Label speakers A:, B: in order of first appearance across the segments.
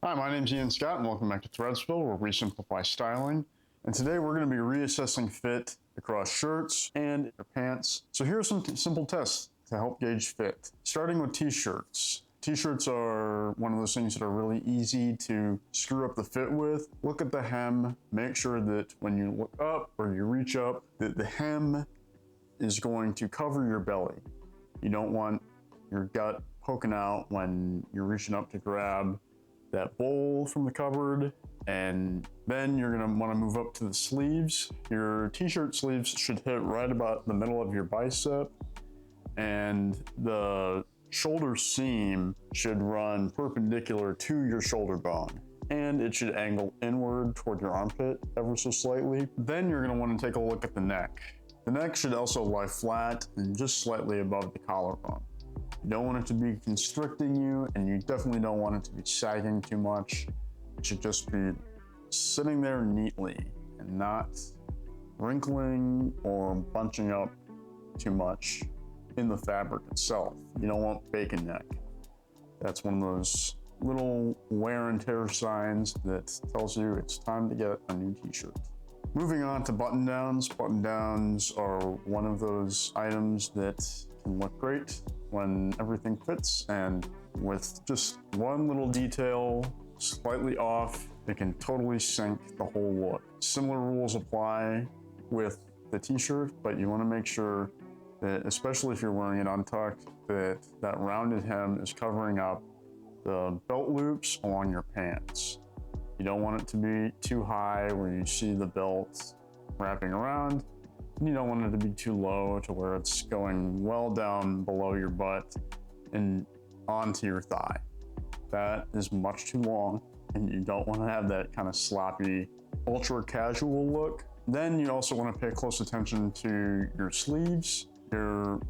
A: Hi, my name's Ian Scott and welcome back to Threadspill, where we simplify styling. And today we're going to be reassessing fit across shirts and your pants. So here are some simple tests to help gauge fit. Starting with t-shirts. T-shirts are one of those things that are really easy to screw up the fit with. Look at the hem. Make sure that when you look up or you reach up, that the hem is going to cover your belly. You don't want your gut poking out when you're reaching up to grab that bowl from the cupboard. And then you're gonna wanna move up to the sleeves. Your t-shirt sleeves should hit right about the middle of your bicep, and the shoulder seam should run perpendicular to your shoulder bone, and it should angle inward toward your armpit ever so slightly. Then you're gonna wanna take a look at the neck. The neck should also lie flat and just slightly above the collarbone. You don't want it to be constricting you, and you definitely don't want it to be sagging too much. It should just be sitting there neatly and not wrinkling or bunching up too much in the fabric itself. You don't want bacon neck. That's one of those little wear and tear signs that tells you it's time to get a new t-shirt. Moving on to button downs. Button downs are one of those items that can look great when everything fits, and with just one little detail slightly off, it can totally sink the whole look. Similar rules apply with the t-shirt, but you want to make sure that, especially if you're wearing it untucked, that rounded hem is covering up the belt loops along your pants. You don't want it to be too high where you see the belt wrapping around, and you don't want it to be too low to where it's going well down below your butt and onto your thigh. That is much too long, and you don't want to have that kind of sloppy, ultra casual look. Then you also want to pay close attention to your sleeves. Your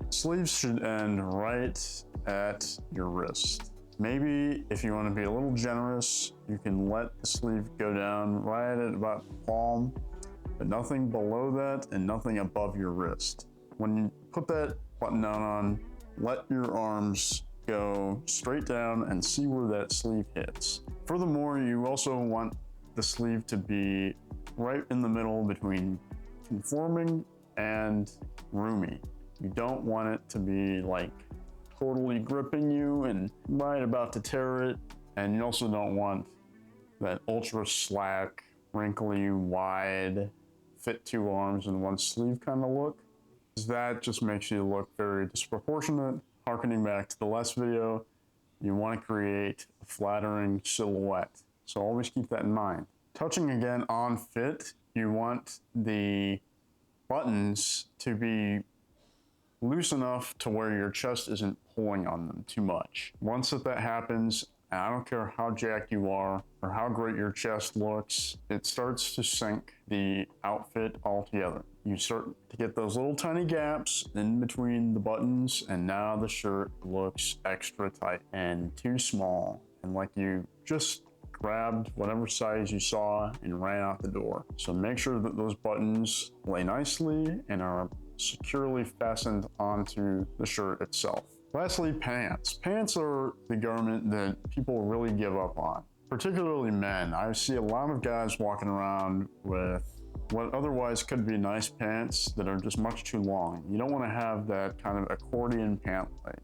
A: sleeves should end right at your wrist. Maybe if you want to be a little generous, you can let the sleeve go down right at about the palm, but nothing below that and nothing above your wrist. When you put that button down on, let your arms go straight down and see where that sleeve hits. Furthermore, you also want the sleeve to be right in the middle between conforming and roomy. You don't want it to be like totally gripping you and right about to tear it. And you also don't want that ultra slack, wrinkly, wide, fit two arms in one sleeve kind of look. That just makes you look very disproportionate. Harkening back to the last video, you want to create a flattering silhouette. So always keep that in mind. Touching again on fit, you want the buttons to be loose enough to where your chest isn't pulling on them too much. Once that happens, and I don't care how jacked you are or how great your chest looks, it starts to sink the outfit altogether. You start to get those little tiny gaps in between the buttons, and now the shirt looks extra tight and too small, and like you just grabbed whatever size you saw and ran out the door. So make sure that those buttons lay nicely and are securely fastened onto the shirt itself. Lastly, pants. Pants are the garment that people really give up on, particularly men. I see a lot of guys walking around with what otherwise could be nice pants that are just much too long. You don't want to have that kind of accordion pant leg.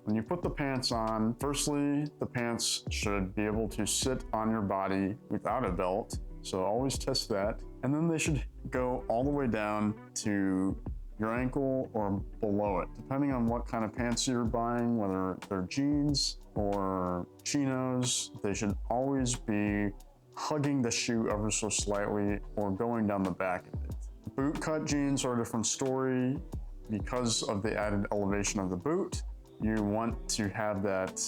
A: When you put the pants on, firstly, the pants should be able to sit on your body without a belt, so always test that. And then they should go all the way down to your ankle or below it, depending on what kind of pants you're buying, whether they're jeans or chinos. They should always be hugging the shoe ever so slightly or going down the back of it. Boot cut jeans are a different story because of the added elevation of the boot. You want to have that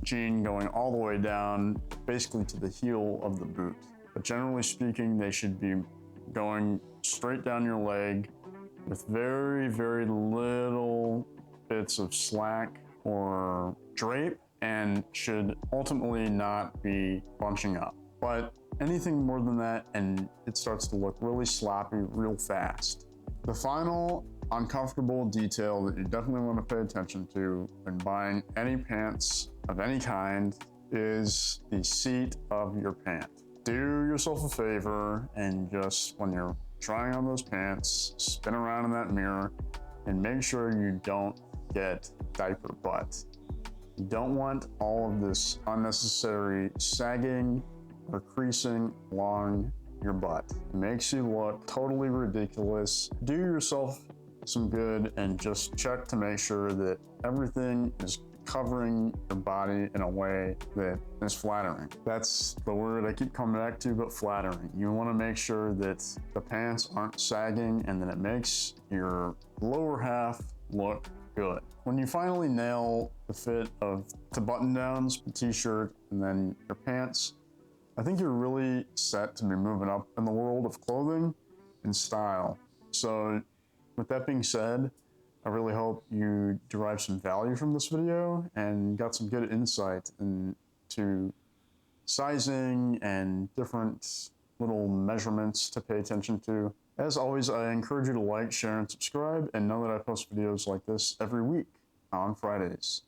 A: jean going all the way down, basically to the heel of the boot. But generally speaking, they should be going straight down your leg with very, very little bits of slack or drape, and should ultimately not be bunching up. But anything more than that, and it starts to look really sloppy real fast. The final uncomfortable detail that you definitely want to pay attention to when buying any pants of any kind is the seat of your pant. Do yourself a favor and just, when you're trying on those pants, spin around in that mirror and make sure you don't get diaper butt. You don't want all of this unnecessary sagging or creasing along your butt. It makes you look totally ridiculous. Do yourself some good and just check to make sure that everything is covering your body in a way that is flattering. That's the word I keep coming back to, but flattering. You want to make sure that the pants aren't sagging and that it makes your lower half look good. When you finally nail the fit of the button downs, the t-shirt, and then your pants, I think you're really set to be moving up in the world of clothing and style. So with that being said, I really hope you derived some value from this video and got some good insight into sizing and different little measurements to pay attention to. As always, I encourage you to like, share, and subscribe, and know that I post videos like this every week on Fridays.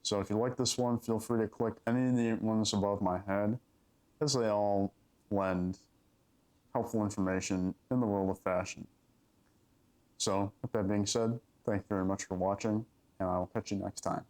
A: So if you like this one, feel free to click any of the ones above my head, as they all lend helpful information in the world of fashion. So with that being said, thank you very much for watching, and I will catch you next time.